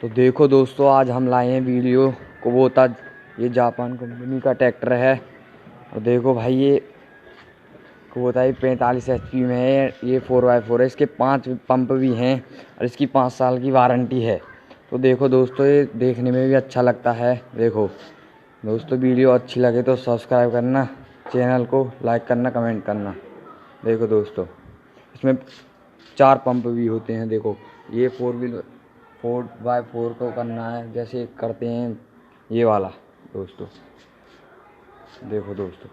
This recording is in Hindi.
तो देखो दोस्तों, आज हम लाए हैं वीडियो कुबोटा। ये जापान कंपनी का ट्रैक्टर है। और देखो भाई, ये कुबोटा 45 HP में है। ये 4x4 है। इसके 5 पंप भी हैं और इसकी 5 साल की वारंटी है। तो देखो दोस्तों, ये देखने में भी अच्छा लगता है। देखो दोस्तों, वीडियो अच्छी लगे तो सब्सक्राइब करना, चैनल को लाइक करना, कमेंट करना। देखो दोस्तों, इसमें 4 पंप भी होते हैं। देखो, ये 4x4 को करना है जैसे करते हैं ये वाला। दोस्तों देखो दोस्तों।